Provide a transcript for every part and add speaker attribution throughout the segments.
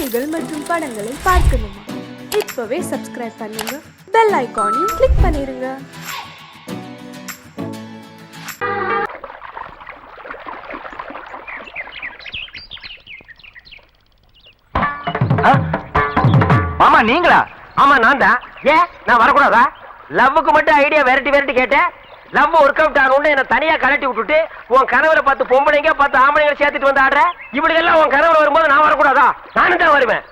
Speaker 1: செய்திகள் மற்றும் படங்களை பார்க்கணுமா? இப்பவே சப்ஸ்கிரைப் பண்ணுங்க, பெல் ஐகானையும் கிளிக் பண்ணிருங்க.
Speaker 2: மாமா நீங்களா? ஆமா நான் தான். ஏன் நான் வரக்கூடாதா? லவ்வுக்கு மட்டும் ஐடியா வெரைட்டி கேட்டேன். லவ் ஒர்க் அவுட் ஆகணும்னு என்ன தனியா கலட்டி விட்டுட்டு உன் கணவரை பார்த்து பொம்பளைங்க பார்த்து ஆம்பளைங்களை சேர்த்துட்டு வந்து ஆடுற. இப்படி எல்லாம் உன் கணவர் வரும்போது நான் வரக்கூடாதா? நானும் தான் வருவேன்.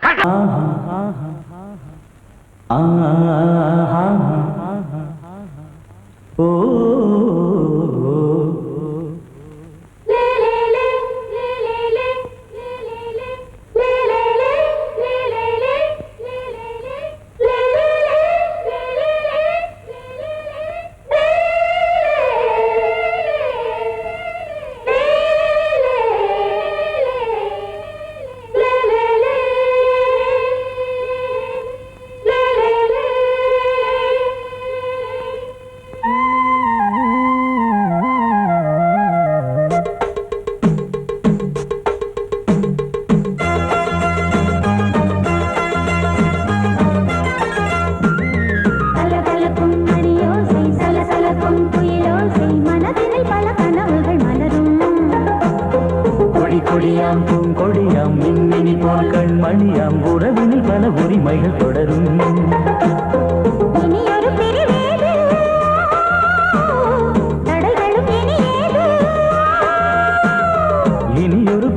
Speaker 3: கொடியாம் பூங்கொடியாம் மின்மினி போல் கண்மணியாம் உறவினில் பல உரிமைகள் தொடரும். இனியொரு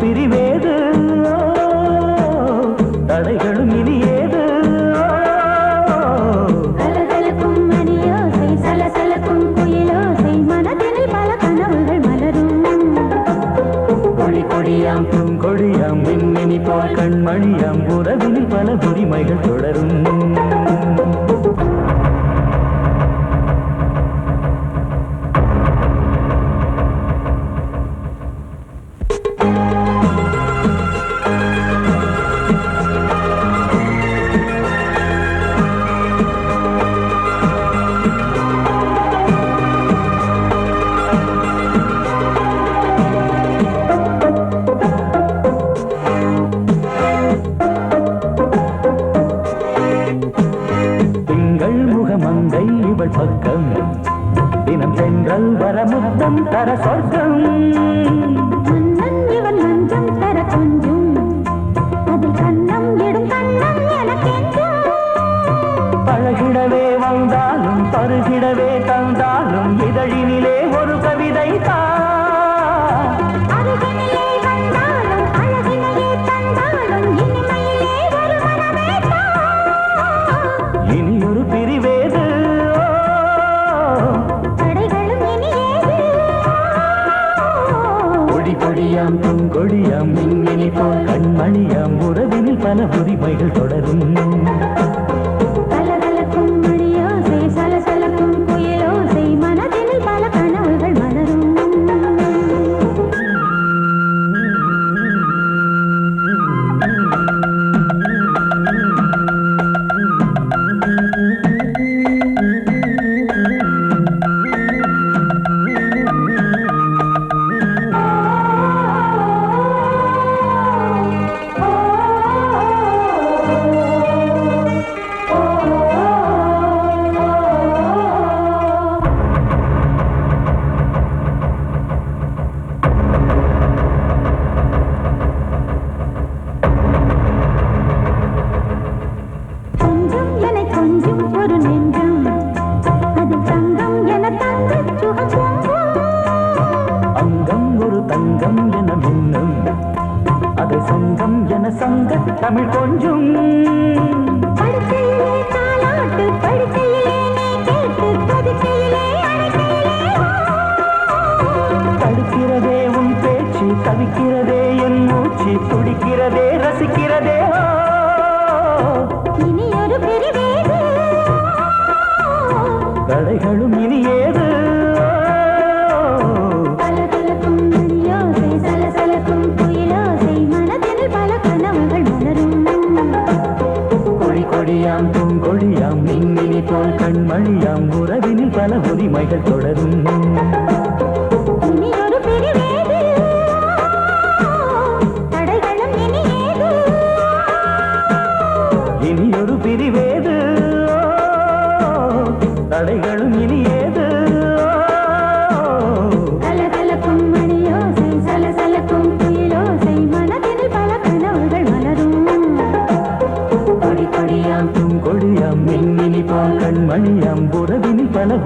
Speaker 3: பிரிவேது தடைகளும் இனியேது. கலகலக்கும் மணியோசை சலசலக்கும் குயிலோசை மனதினில் பல கனவுகள் மலரும். கொடியாம் பூங்கொடியாம் மின்மினி போல் கண்மணியாம் உறவினில் பல உரிமைகள் தொடரும். மங்கை இவள் பக்கம் தினம் சென்றல் வரமுத்தம் தர சொர்க்கம். மன்னன் இவன் மஞ்சம் தர கொஞ்சம் அதில் கண்ணம் இடும் கண்ணம் எனக்கென்றும். பழகிடவே வந்தாலும் பருகிடவே தந்தாலும் இதழினிலே ஒரு கவிதை தான். அருகினிலே வந்தாலும் அழகினையே தந்தாலும் இனிமையிலே ஒரு மனமே தான். இனியொரு பிரிவேது தடைகளும் இனியேது. கொடியாம் பூங்கொடியாம் மின்மினி போல் கண்மணியாம் உறவினில் பல உரிமைகள் தொடரும். கலகலக்கும் மணியோசை சலசலக்கும் குயிலோசை மனதினில் பல கனவுகள் மலரும். தமிழ் கொஞ்சம் படுக்கையிலே தாலாட்டு படுக்கையிலே நீ கேட்டு படுக்கையிலே தடுக்கிறதே உன் பேச்சு தவிக்கிறதே என் மூச்சு துடிக்கிறதே ரசிக்கிறதே. இனி ஒரு பிரிவேது தடைகளும் இனியேது. கலகலக்கும் மணியோசை சலசலக்கும் குயிலோசை மனதினில் பல கனவுகள் மலரும். கொடியாம் பூங்கொடியாம் மின்மினி போல் கண்மணியாம் உறவினில் பல உரிமைகள் தொடரும். இனியொரு பிரிவேது தடைகளும் இனியேது.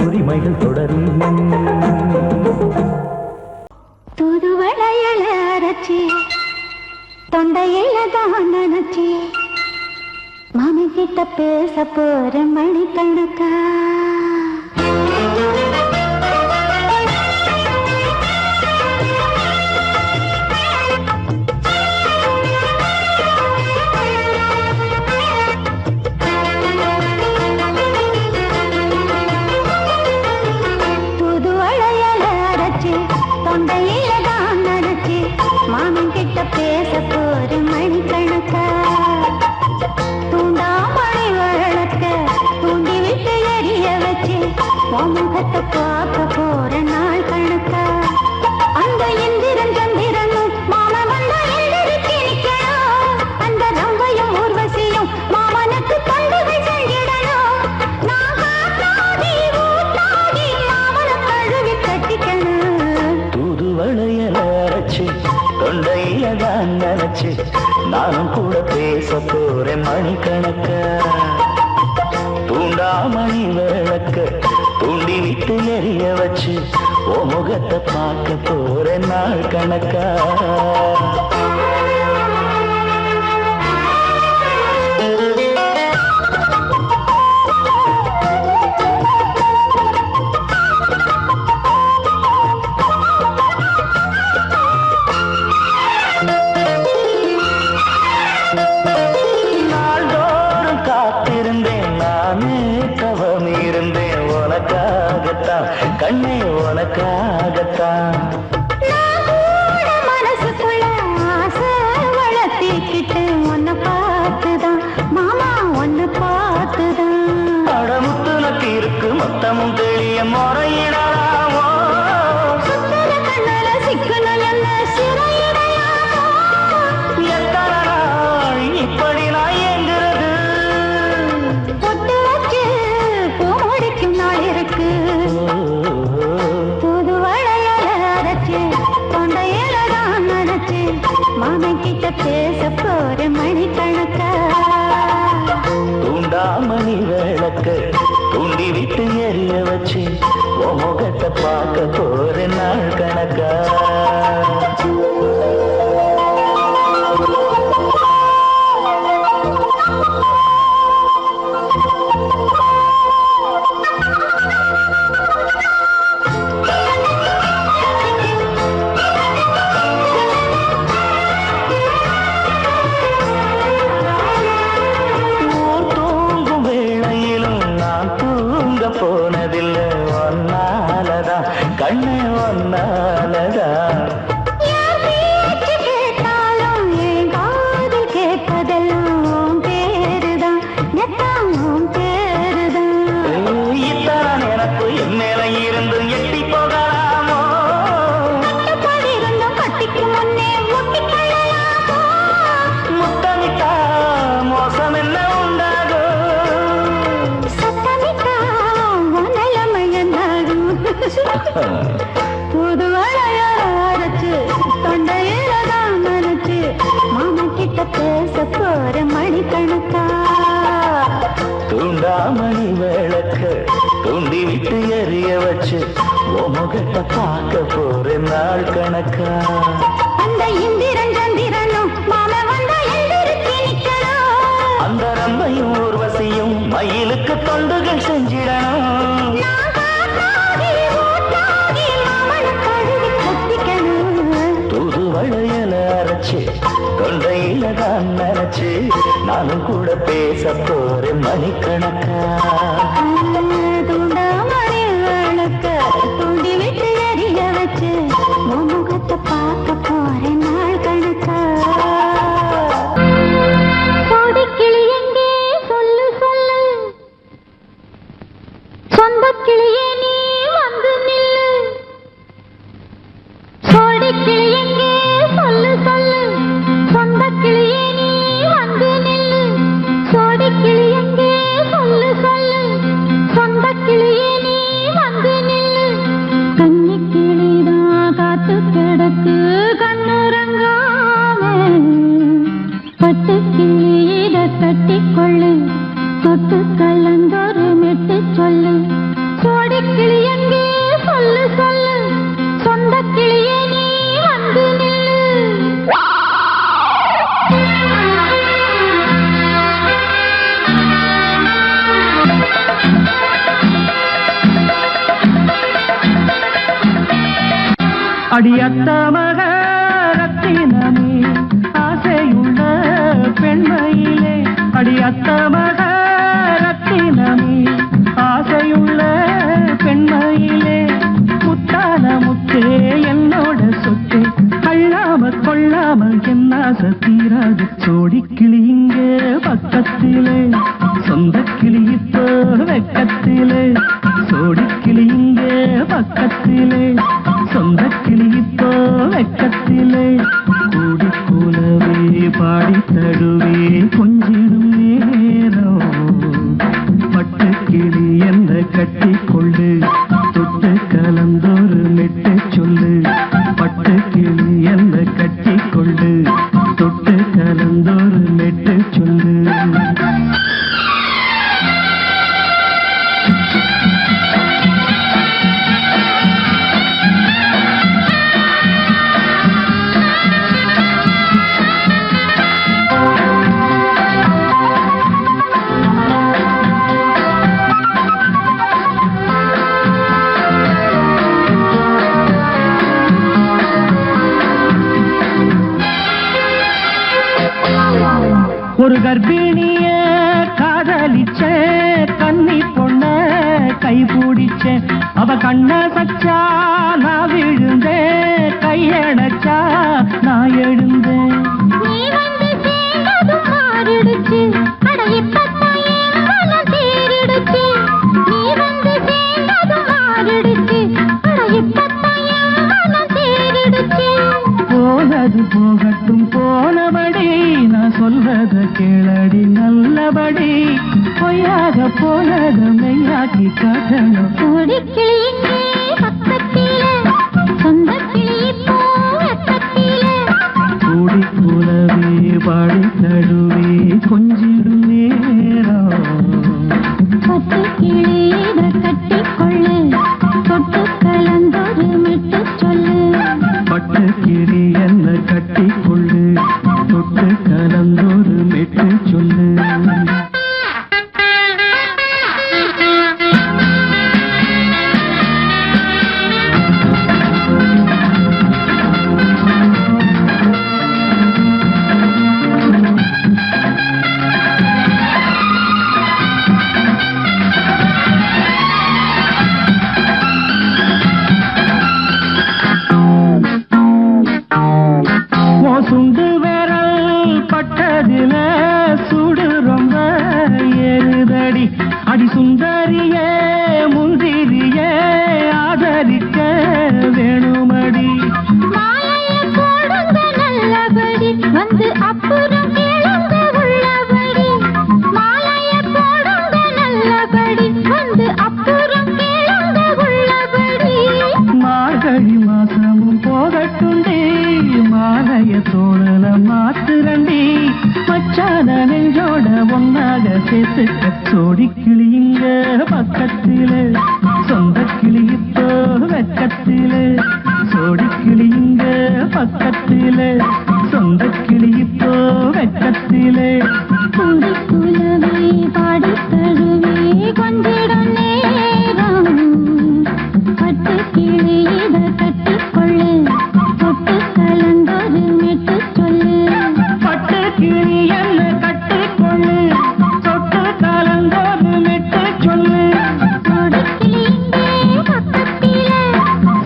Speaker 3: உரிமைகள் தொடரும்.
Speaker 4: தூதுவளையல அரைச்சி தொண்டையில தான் நினைச்சி மாமி கிட்ட பேச போற மணிக்கணக்கா. தூதுவளையல அரைச்சி தொண்டையில தான் நினைச்சி மாமி கிட்ட பேச போற மணிக்கணக்கா. தூண்டாமணி வழக்க தூண்டி விட்டு எரிய வச்சு முகத்தை பார்க்க போற நாள் கணக்கா. அந்த இந்திரன் சந்திரனும் மாம வந்த எந்திரிச்சு நிக்கணும். அந்த ரம்பையும் ஊர்வசியும் மாமனுக்கு தொண்டுகள் செஞ்சிடணும். நான் காத்தாடி ஊத்தாடி மாமனை கழுவி கட்டிக்கணும்.
Speaker 3: தூதுவளையல அரைச்சு தொண்டையில தான் நினைச்சு நானும் கூட பேச போறேன் மணிக்கணக்க. தூண்டாமணி விளக்க தூண்டி விட்டு எரிய வச்சு ஓ முகத்தை பார்க்க போறேன் நாள் கணக்கா. கண்ணே உனக்காகத்தான்
Speaker 4: மனசுக்குள்ள ஆசை வளர்த்திக்கிட்டு உன்னை பார்த்துதான் மாமா உன்னை பார்த்துதான்.
Speaker 3: அடமுத்துனக்கு இருக்கு மொத்தமும் தெளிய முறையிடலாமோ.
Speaker 4: சுத்தர கண்ணல சிக்கணும் என்ன சிறையிடையாமோ.
Speaker 3: எத்தனை நாள் இப்படி நான் எங்கிறது.
Speaker 4: பொட்டு வச்சு பூ முடிக்கும் நாள் இருக்கு. மாமன் கிட்ட பேச போற மணிக்கணக்கா.
Speaker 3: தூண்டாமணி விளக்க தூண்டி விட்டு எரிய வச்சு உன் முகத்தை பார்க்க போற நாள் கணக்கா. போனதில்லை ஒன்னாலதான் கண்ணு ஒன்னாலதான்.
Speaker 4: கேட்டாலும் என் காதில் கேட்பதெல்லாம் பேருதான் எல்லாம் பேருதான்.
Speaker 3: இத்தான் எனக்கு என் மேல இருந்து எட்டி போகலாமோ.
Speaker 4: கட்டுப்பாடு இருந்தும் கட்டிக்கு முன்னே முட்டிக்கொள்ளலாமோ.
Speaker 3: முத்தமிட்டா மோசம் என்ன உண்டாகும்.
Speaker 4: புதுவளையச்சு தொண்டையில தான் நினைச்சு மாமா கிட்ட பேச போற மணிக்கணக்கா.
Speaker 3: தூண்டாமணி விளக்க தூண்டி விட்டு எரிய வச்சு உன் முகத்தை பார்க்க போற நாள் கணக்கா.
Speaker 4: அந்த இந்திரன் சந்திரனும் மாமா வந்தா எந்திரிச்சு நிக்கணும்.
Speaker 3: அந்த ரம்பையும் ஊர்வசியும் மயிலுக்கு தொண்டுகள் செஞ்சிடணும். தூதுவளையல அரைச்சு தொண்டையில தான் நினைச்சு நானும் கூட பேச போறேன் மணிக்கணக்கா.
Speaker 4: தூண்டாமணி விளக்க தூண்டி விட்டு எரிய வச்சு முகத்தை பார்க்க போறேன் நாள் கணக்கா. கோடிக்கிளி எங்கே சொல்லு சொல்லு சொந்த கிளியே நீ வந்து நில்லு. கோடிக்கிளி எங்கே சொல்லு சொல்லு சொந்த கிளியே நீ வந்து நில்லு. கோடிக்கிளி எங்கே சொல்லு சொல்லு சொந்த கிளியே
Speaker 3: அடியத்த மக ரத்தினமே ஆசையுள்ள பெண்மையிலே அடியத்த மக ரத்தினமே ஆசையுள்ள பெண்மையிலே முத்தான முத்தே என்னோட சொத்து அள்ளாம கொள்ளாம என்ன சத்தீராது சோடிக்கிளி இங்க பக்கத்திலே சொந்த கிளி இப்போ வெக்கத்திலே சோடிக்கிளி இங்க பக்கத்திலே சொந்த கிளி இப்போ வெக்கத்திலே கூடி கூலவே பாடி தடுவே கொஞ்சிடும் நேரம் பட்டு கிளி என்ற கட்டி கொண்டு தொட்டு கலந்தோறு மெட்டு சொல்லு பட்டு கிளி என்ற கட்டி கொண்டு தொட்டு கலந்தோறு மெட்டு சொல்லு ஒரு கர்ப்பிணிய காதலிச்ச கன்னி பொண்ண கை பிடிச்ச அவ கண்ண சச்சா நான் விழுந்தேன் கையடைச்சா நான் எழுந்தேன்
Speaker 4: நீ வந்து சேர்ந்ததும் மாறிடுச்சு அட இப்பத்தான் என் மனம் தேறிடுச்சு நீ வந்து சேர்ந்ததும் மாறிடுச்சு அட இப்பத்தான் என் மனம் தேறிடுச்சு
Speaker 3: போனது போகட்டும் போனபடி நான் சொல்றத கேளடி நல்லபடி பொய்யாக போனத மெய்யாக்கி காட்டணும்
Speaker 4: கூடிக்கிளி இங்கே பக்கத்திலே சொந்த கிளி இப்போ வெக்கத்திலே
Speaker 3: கூடி கூலவே பாடி தடுவே கொஞ்சிடும் நேரம்
Speaker 4: பட்டு கிளி இதை கட்டிக்கொள்ளு தொட்டு கலந்தொரு மெட்டு சொல்லு
Speaker 3: பட்டு கிளி என்ன கட்டி கொள்ளு தொட்டு கலந்தொரு மெட்டு சொல்லு சுண்டு விரல் பட்டதில சுடு ரொம்ப ஏறுதடி அடி சுந்தரியே முந்திரியே ஆதரிக்க வேணுமடி
Speaker 4: மாலைய போடுங்க நல்லபடி வந்து அப்புறம் கேளுங்க உள்ளபடி மாலைய போடுங்க நல்லபடி வந்து அப்புறம் கேளுங்க உள்ளபடி
Speaker 3: மார்கழி மாசமும் போகட்டுண்டி மாலைய தோழல மாத்துரண்டி மச்சான நெஞ்சோட ஒன்னாக சேர்த்துக்க சோடி கிளி இங்க பக்கத்திலே சொந்த கிளி இப்போ வெக்கத்திலே சோடி கிளி இங்க பக்கத்திலே சொந்த கிளி இப்போ வெக்கத்திலே
Speaker 4: கூடி குலவே பாடி தழுவே கொஞ்சிடும் நேரம் பட்டு கிளி இதை கட்டிக்கொள்ளு தொட்டு கலந்தொரு மெட்டு சொல்லு
Speaker 3: பட்டு கிளி என்ன கட்டிக்கொள்ளு தொட்டு கலந்தோடு மெட்டு சொல்லு
Speaker 4: கூடிக்கிளி இங்கே பக்கத்திலே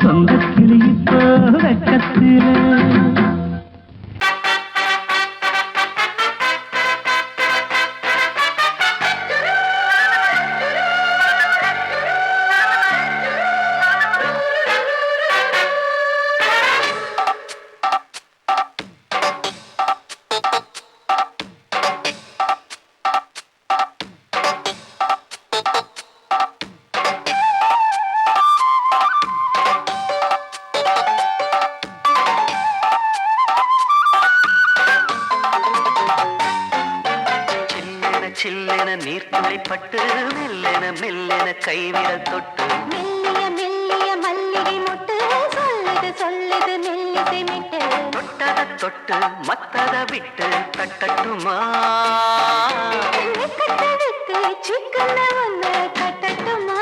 Speaker 3: சொந்த கிளி இப்போ வெக்கத்திலே சில்லென நீர்த்துளை பட்டு மெல்லென மெல்லென கைவிரல் தொட்டு
Speaker 4: மெல்லிய மெல்லிய மல்லிகை மொட்டு சொல்லுது சொல்லுது மெல்லிசை மிட்டு
Speaker 3: தொட்டத தொட்டு மத்தத விட்டு தட்டட்டுமா
Speaker 4: கட்டவிட்டு சிக்கன ஒன்று கட்டட்டுமா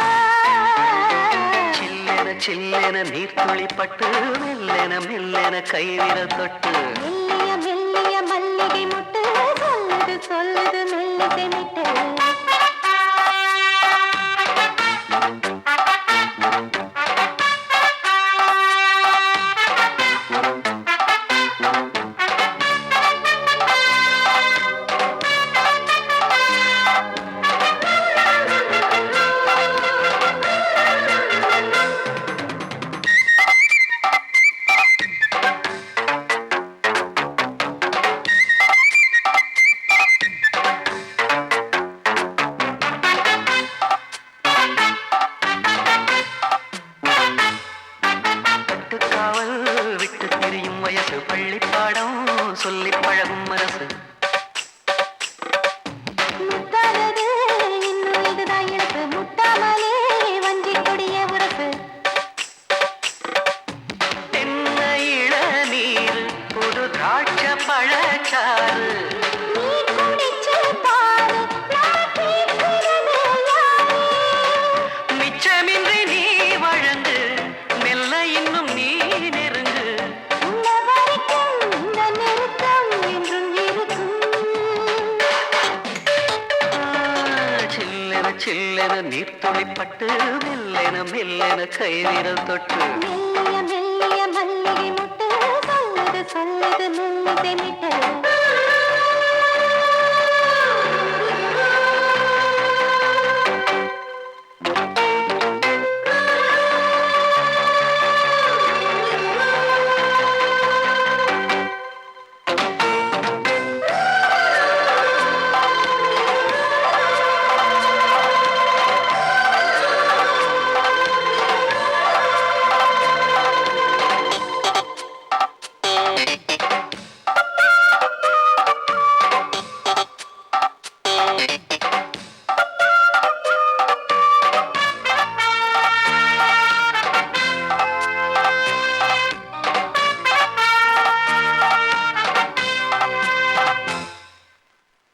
Speaker 3: சில்லென சில்லென நீர்த்துளி பட்டு மெல்லென மெல்லென கைவிரல் தொட்டு
Speaker 4: மெல்லிய மெல்லிய மல்லிகை முட்டு சொல்லுது சொல்லுது மெல்லிசை மிட்டு
Speaker 3: விட்டு திரியும் வயசு பள்ளிப்பாடம் சொல்லி பழகும் மனசு
Speaker 4: முத்தாதது இன்னும் இதுதான் எனக்கு முட்டாமலே வஞ்சி கொடிய உரசு
Speaker 3: தென்ன இளநீர் புது திராட்சை பழச்சாறு
Speaker 4: நீ குடிச்சு பாரு நான் கேட்கிறது யாரு
Speaker 3: மிச்சமின்றி நீ வழங்கு மெல்ல இன்னும் நீ நெருங்கு
Speaker 4: உள்ள வரைக்கும் இந்த நெருக்கம் என்றும் இருக்கும்
Speaker 3: சில்லென சில்லென நீர்த்துளிப்பட்டு மெல்லென மெல்லென கைவிரல் தொட்டு
Speaker 4: மெல்லிய மெல்லிய மல்லிகை முட்டு சொல்லுது சொல்லுது மெல்லிசை மிட்டு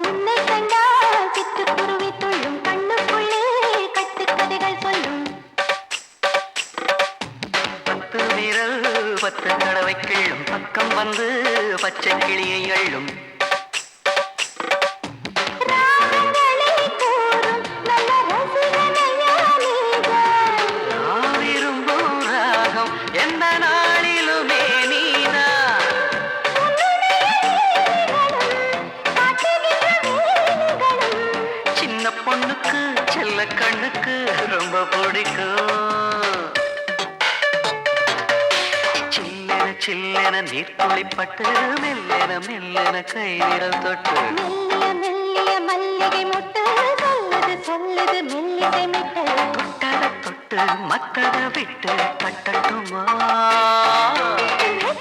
Speaker 4: உன்னை கண்டால் சிட்டுக்குருவி துள்ளும் கண்ணுக்குள்ளே கட்டுக்கதைகள் சொல்லும்
Speaker 3: பத்து விரல் பத்து தடவை கிள்ளும் பக்கம் வந்து பச்சை கிளியை அள்ளும்
Speaker 4: ராகங்களை கூறும் நல்ல ரசிகனையா நீதான்
Speaker 3: நான் விரும்பும் ராகம் எந்த நாளிலுமே நீதான் சின்ன பொண்ணுக்கு செல்ல கண்ணுக்கு ரொம்ப பிடிக்கும் சில்லென சில்லென நீர்த்துளிப்பட்டு மெல்லென மெல்லென கைவிரல் தொட்டு
Speaker 4: மெல்லிய மெல்லிய மல்லிகை முட்டு சொல்லுது சொல்லுது மெல்லிசை மிட்டு
Speaker 3: தொட்டத தொட்டு மத்தத விட்டு கட்டட்டுமா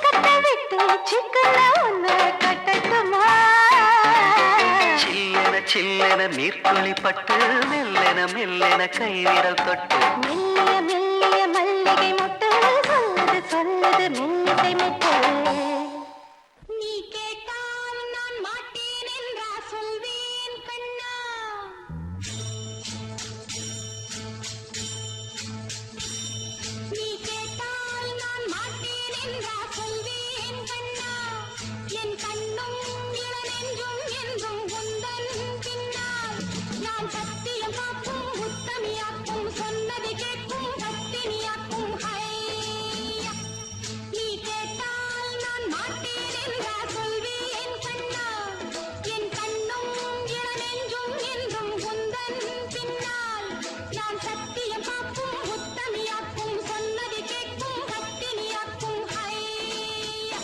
Speaker 4: கட்ட விட்டு சிக்கன ஒன்று கட்டட்டுமா
Speaker 3: சில்லென சில்லென நீர்த்துளிப்பட்டு மெல்லென மெல்லென கைவிரல் தொட்டு
Speaker 4: மெல்லிய மெல்லிய மல்லிகை முட்டு சொல்லுது சொல்லுது மெல்லிசை மிட்டு நீ கேட்டால் நான் மாட்டேன் என்றா சொல்வேன் கண்ணா நீ கேட்டால் நான் மாட்டேன் என்றா சொல்வேன் கண்ணா என் கண்ணும் இளநெஞ்சும் என்றும் உந்தன் பின்னால் நான் சத்தியம் காக்கும் உத்தமியாக்கும் சொன்னதை கேட்கும் பத்தினியாக்கும் ஹையா நீ கேட்டால் நான் மாட்டேன் என்றா சொல்வேன் கண்ணா என் கண்ணும் இளநெஞ்சும் என்றும் உந்தன் பின்னால் நான் சத்தியம் காக்கும் உத்தமியாக்கும் சொன்னதை கேட்கும் பத்தினியாக்கும் ஹையா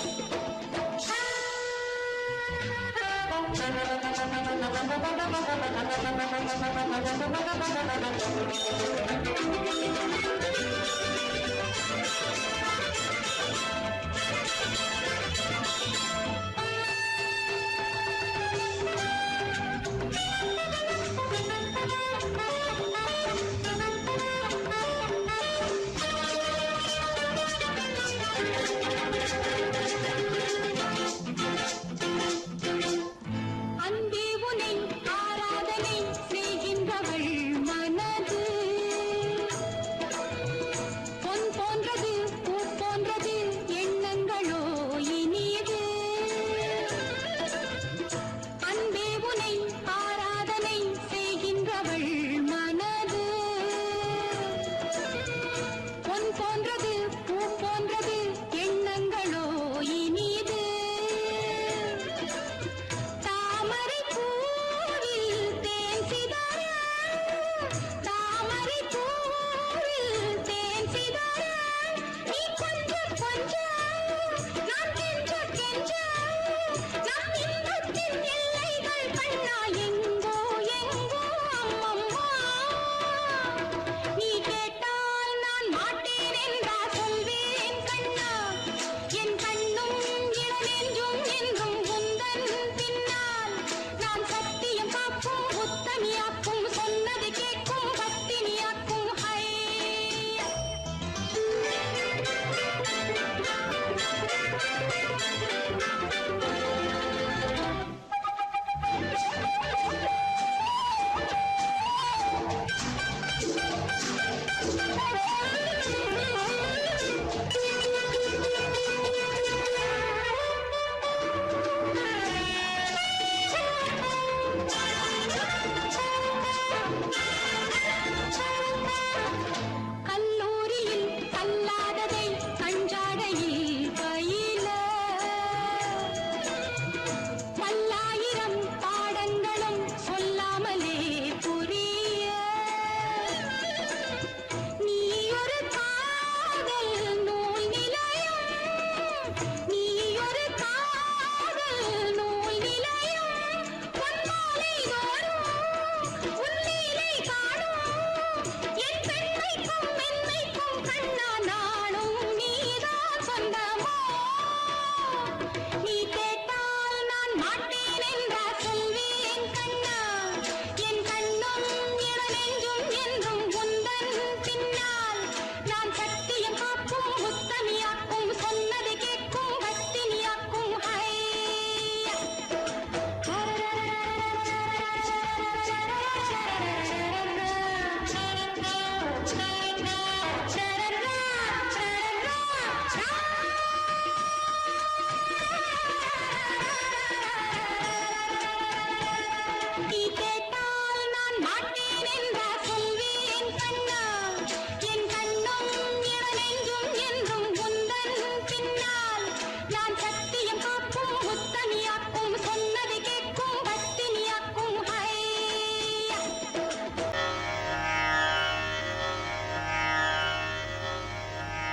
Speaker 4: அன்பே உனை ஆராதனை செய்கின்றவள் மனது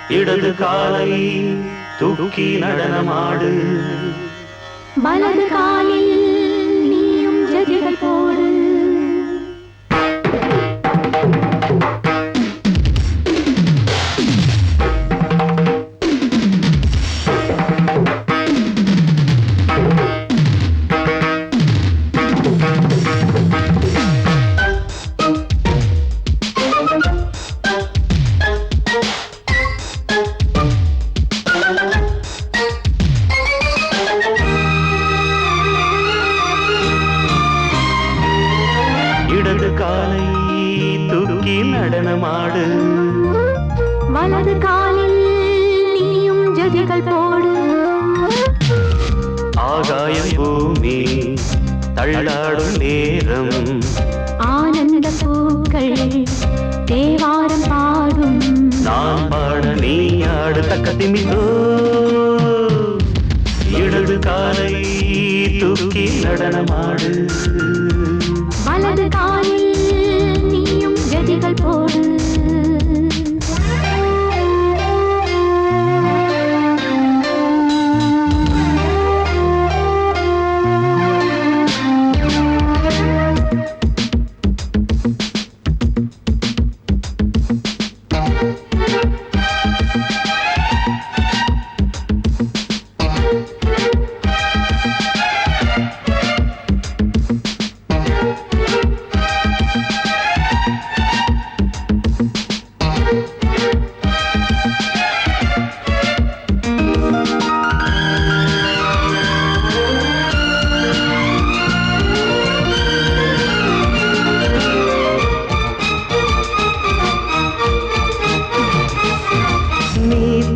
Speaker 3: இடது காலை தூக்கி நடனமாடு
Speaker 4: வலது காலில் நீயும் ஜதிகள் போடு
Speaker 3: இடது காலை தூக்கி நடனமாடு
Speaker 4: வலது காலில் நீயும் ஜதிகள் போடு
Speaker 3: ஆகாயம் பூமி தள்ளாடும் நேரம்
Speaker 4: ஆனந்த பூக்கள் தேவாரம் பாடும்
Speaker 3: நான் பாட நீ ஆடு தக்க திமிதோ இடது காலை தூக்கி நடனமாடு
Speaker 4: வலது காலில் நீயும் ஜதிகள் போடு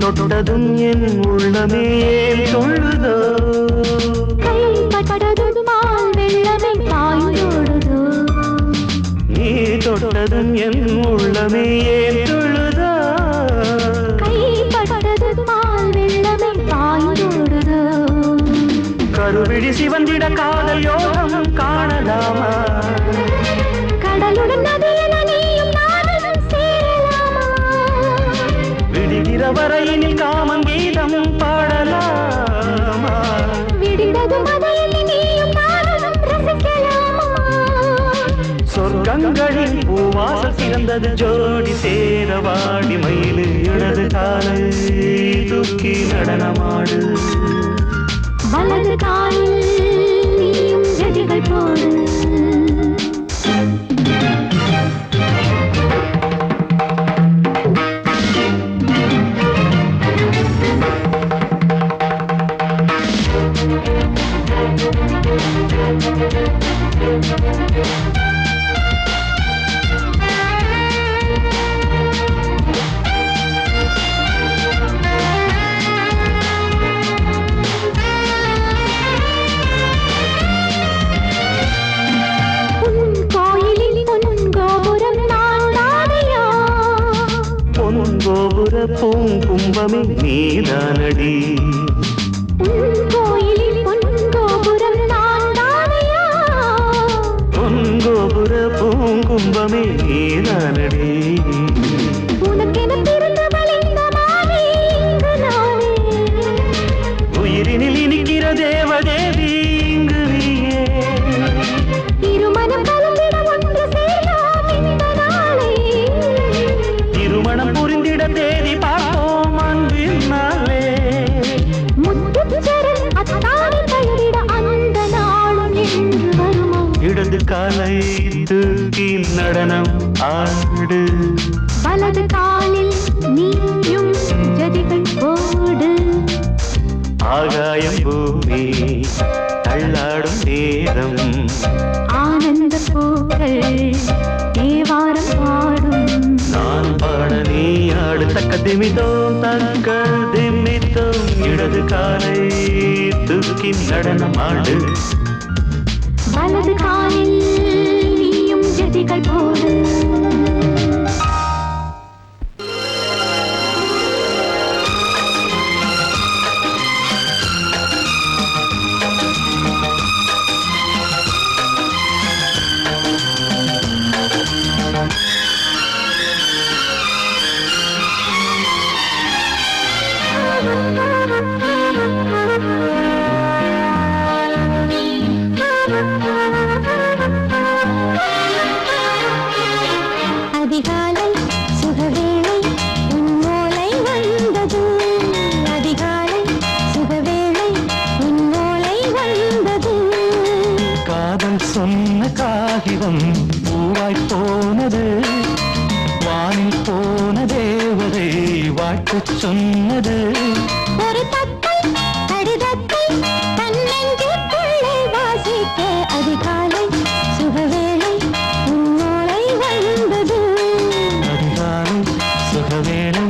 Speaker 3: தொட்டதும் என் உள்ளமே தொழுதோ
Speaker 4: கைப்பட்டதும் மால் வெள்ளமே பாய்ந்தோடுதோ
Speaker 3: நீ தொட்டதும் என் உள்ளமே தொழுதோ
Speaker 4: கைப்பட்டதும் மால் வெள்ளமே பாய்ந்தோடுதோ
Speaker 3: கருவிழி சிவந்திட காதல் யோகம் காணலாமா
Speaker 4: கடலுடன் நதியில நீயும் நானும் சேரலாமா
Speaker 3: விடுகிற வரையினில் காமன் கீதம் பாடலாமா
Speaker 4: விடிந்ததும் மதையில் நீயும் நானும் ரசிக்கலாமா
Speaker 3: சொர்க்கங்களில் பூவாசல் சிறந்தது ஜோடி சேரவாடி மயிலு இடது காலை தூக்கி நடனமாடு
Speaker 4: வலது காலில் நீயும் ஜதிகள் போடு
Speaker 3: கோபுர பூங்கும்பமே நீதானடி
Speaker 4: கோயிலில் பொன்கோபுரம் நான் தானையா
Speaker 3: பொன்கோபுர பூங்கும்பமே நீதானடி
Speaker 4: உனக்கென பிறந்தவள் இந்த மாலை இங்கு நானே
Speaker 3: உயிரினில் இனிக்கிற தேவதேவி இங்கு நீயே
Speaker 4: இருமனம் கலந்திட ஒன்று சேரலாம் இந்த நாளே
Speaker 3: திருமணம் புரிந்திட தேதி பார்ப்போம் அன்பினாலே
Speaker 4: முத்துச்சரன் அத்தானை பெயரிட அந்த நாளும் என்று வருமோ
Speaker 3: இடது காலை தூக்கி நடனம் ஆடு
Speaker 4: வலது காலில் நீயும் ஜதிகள் போடு
Speaker 3: ஆகாயம் பூமி தள்ளாடும் நேரம்
Speaker 4: ஆனந்த பூக்கள் தேவாரம் பாடும்
Speaker 3: நான் பாட நீ ஆடு தக்க திமிதோம் தக்க திமிதோம் இடது காலை தூக்கி நடனம் ஆடு
Speaker 4: வலது காலில் நீயும் ஜதிகள் போடு
Speaker 3: காகிதம் பூவாய் போனது வானில் போன தேவதை வாழ்த்து சொன்னது
Speaker 4: ஒரு தத்தை கடிதத்தை தன்னெஞ்சுக்குள்ளே வாசிக்க அதிகாலை சுகவேளை உன்னோளை வந்தது
Speaker 3: அதிகாலை சுகவேளை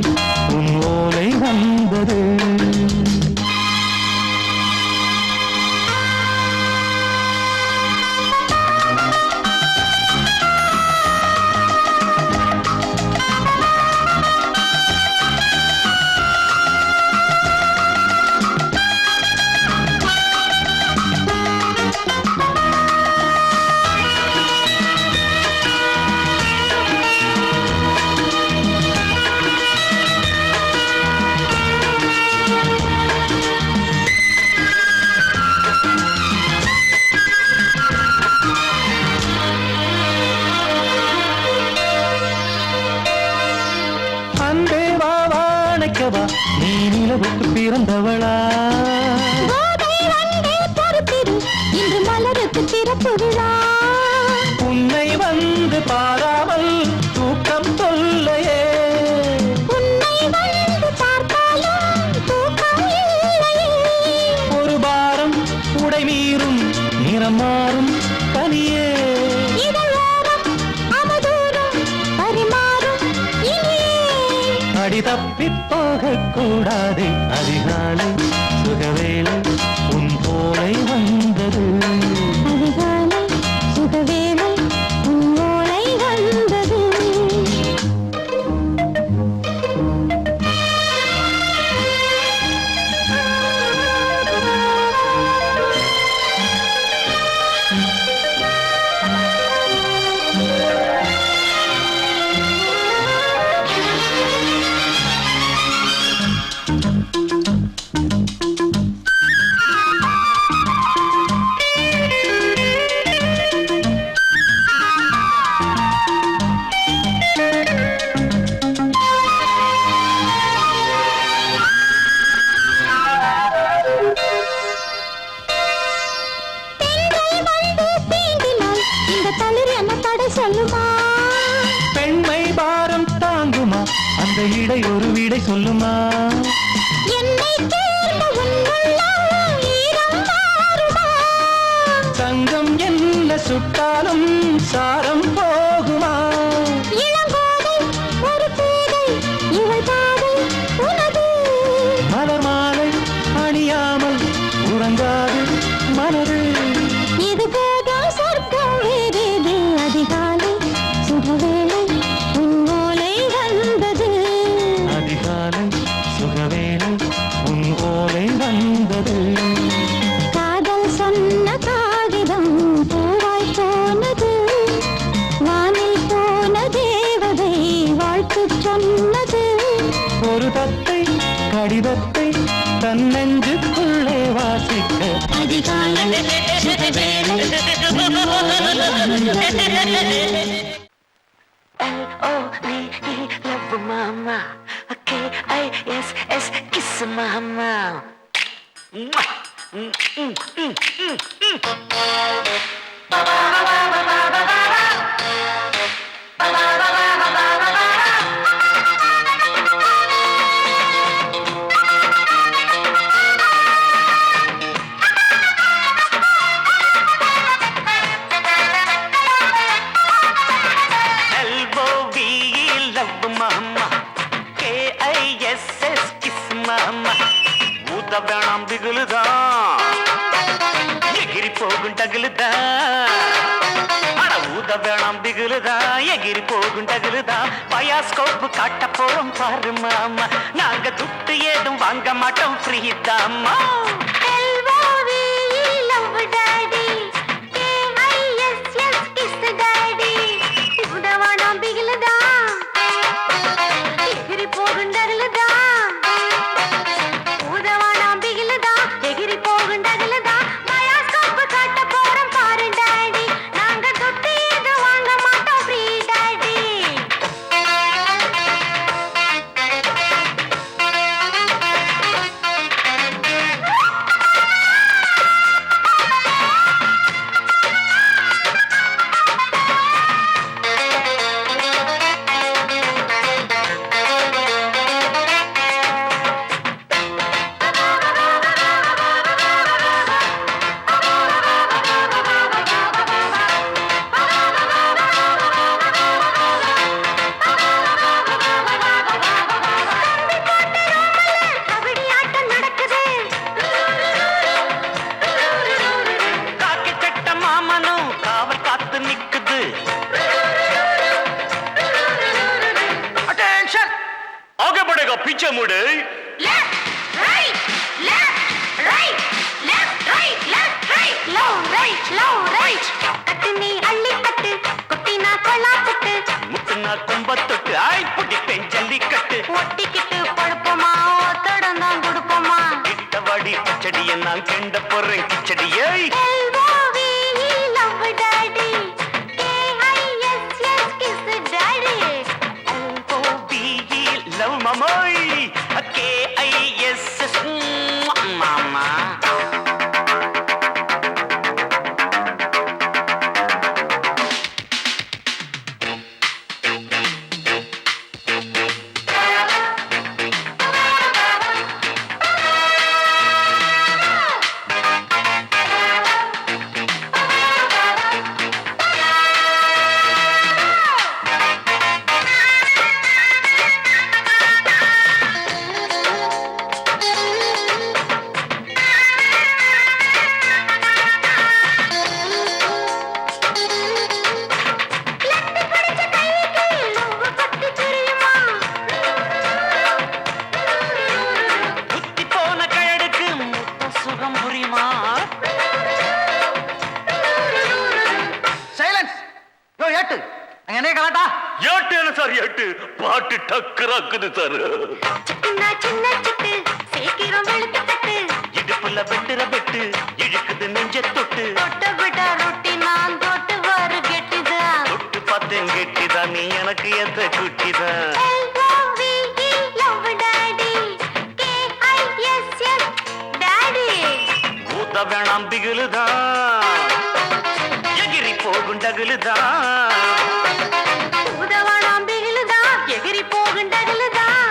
Speaker 3: உன் ஓலை வந்தது நீ நிலவுக்கு பிறந்தவளா
Speaker 4: இன்று மலருக்கு திறப்பு விழா
Speaker 3: உன்னை வந்து பாராமல் தூக்கம் சொல்லையே
Speaker 4: உன்னை வந்து பார்த்தாலும் தூக்கம் இல்லையே
Speaker 3: ஒரு பாரம் உடை மீறும் நிறம் மாறும் கனியே அடி தப்பி போகக்கூடாது அதிகாலை சுகவேளை உன் போலை வந்தது
Speaker 4: அதிகாலை சுகவேளை உன் ஓலை வந்தது
Speaker 3: பெண்மை பாரம் தாங்குமா அந்த இடை ஒரு விடை சொல்லுமா தங்கம் என்ன சுட்டாலும் சாரம் போகுமா மலர் மாலை அணியாமல் உறங்காது மனது
Speaker 4: இது போதும் சொர்க்கம் வேறேது அதிகாலை சுகவேளை உன் ஓலை வந்தது
Speaker 3: அதிகாலை சுகவேளை உன் ஓலை வந்தது
Speaker 4: காதல் சொன்ன காகிதம் பூவாய் போனது வானில் போன தேவதை வாழ்த்து சொன்னது
Speaker 3: ஒரு தத்தை கடிதத்தை தன்னெஞ்சுக்குள்ளே வாசிக்க
Speaker 4: அதிகாலை சுகவேளை உன் ஓலை வந்தது
Speaker 5: L-O-V-E, love mama. K-I-S-S, kiss mama.
Speaker 2: வேணாம் திகுலுதா எகிரி போகும் டகுலுதா அட ஊத வேணாம் திகுலுதா எகிரி போகும் டகுலுதா பயாஸ்கோப்பு காட்ட போறோம் பாரு மாமா நாங்க துட்டு ஏதும் வாங்க மாட்டோம் ஃப்ரீ தாமா
Speaker 3: அழகா பிச்சை மூடு. முட்டுனா கும்பத்தொட்டு ஆய் பிடிப்பேன் ஜல்லிக்கட்டு.
Speaker 4: ஒட்டிக்கிட்டு படுப்போமா ஒத்தடம் தான் கொடுப்போமா.
Speaker 3: கிட்டவாடி பச்சடியை நான் கெண்ட போறேன் கிச்சடியை. லவ் மாமாய் KISS மாமா. பாட்டு டக்குறாக்குது சார். இடுப்புல வெட்டுற வெட்டு இழுக்குது நெஞ்ச தொட்டு. தொட்டு பார்த்தேன் கெட்டிதான் நீ எனக்கு எந்த குட்டிதான். ஊத்த வேணாம் பிகிலுதான் எகிரி போகும் டகுலுதான்.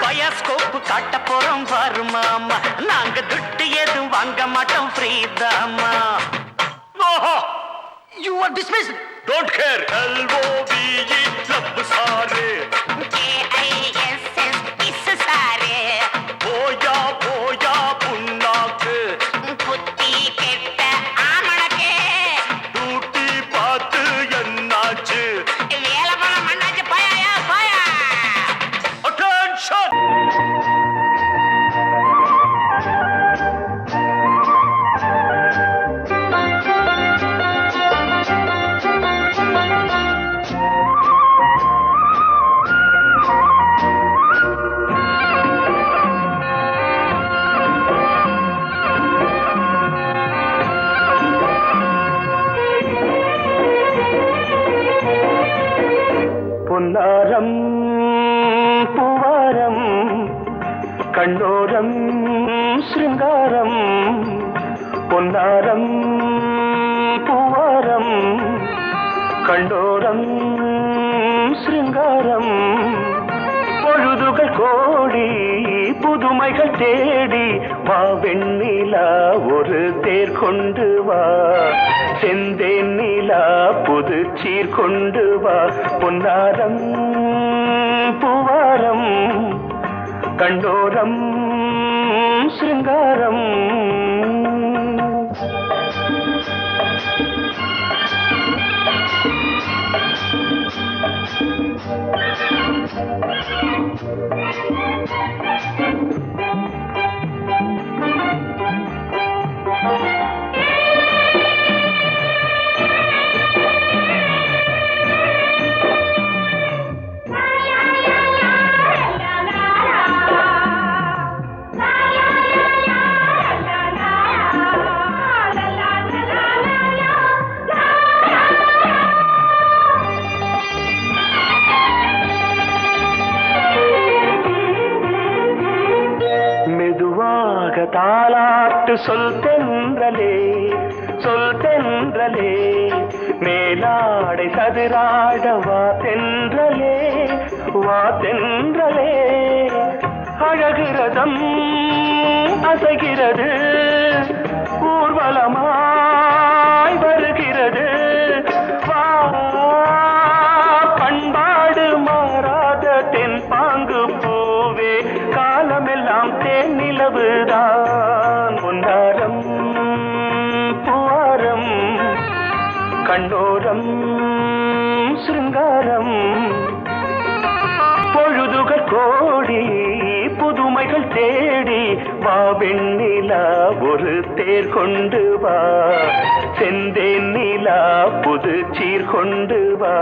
Speaker 3: பயாஸ்கோப்பு காட்ட போறோம் பாரு மாமா. நாங்க துட்டு எதுவும் வாங்க மாட்டோம் ஃப்ரீதாமா.
Speaker 2: You are dismissed.
Speaker 3: Don't care. LOVE love sir.
Speaker 4: KISS kiss sir.
Speaker 3: போயா போயா புண்ணாக்கு.
Speaker 4: புத்தி கெட்ட ஆமணக்கு.
Speaker 3: டூட்டி பார்த்து என்னாச்சு.
Speaker 4: வேலை போல மண்ணாச்சு. போயா போயா.
Speaker 3: Attention. பொன்னாரம் பூவாரம் கண்ணோரம் சிருங்காரம். பொன்னாரம் பூவாரம் கண்ணோரம் சிருங்காரம். பொழுதுகள் கோடி புதுமைகள் தேடி வா வெண்ணிலா ஒரு தேர் கொண்டு வா. செந்தேன் நிலா புது சீர் கொண்டு வா. பொன்னாரம் பூவாரம் கண்டோரம் சிருங்காரம். தாலாட்டு சொல் தென்றலே சொல் தென்றலே. மேலாடை சதுராட வா தென்றலே வா தென்றலே. அழகிறதம் அசைகிறது ஊர்வலமாய் வருகிறது. வா பண்பாடு மாறாத தென் பாங்கு பூவே. காலமெல்லாம் தேன் நிலவுதான். பொன்னாரம் பூவாரம் கண்ணோரம் சிருங்காரம். பொழுதுகள் கோடி புது வா வெண்ணிலா ஒரு தேர் கொண்டு வா செந்தேன் நிலா புது சீர் கொண்டு வா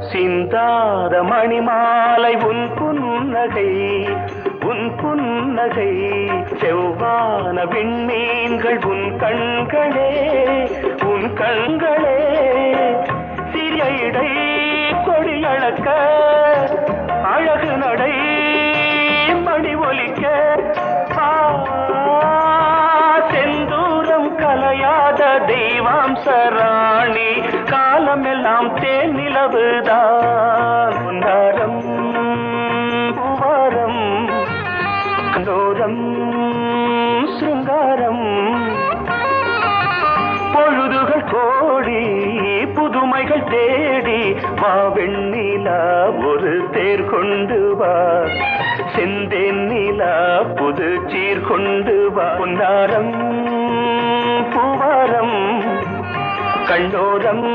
Speaker 3: சிந்தாத மணிமாலை உன் புன்னகை செவ்வான விண்மீன்கள் உன் கண்களே சிறிய இடை கொடியளக்க அழகு நடை மணி ஒலிக்க செந்தூரம் கலையாத தெய்வாம்சராணி காலமெல்லாம் தேன் நிலவுதான் பொன்னாரம் பூவாரம் கண்டோரம் சிருங்காரம் பொழுதுகள் கோடி புதுமைகள் தேடி வா வெண்ணிலா ஒரு தேர் கொண்டு வா செந்தேன் நிலா புது சீர் கொண்டு வா பொன்னாரம் பூவாரம் கண்டோரம்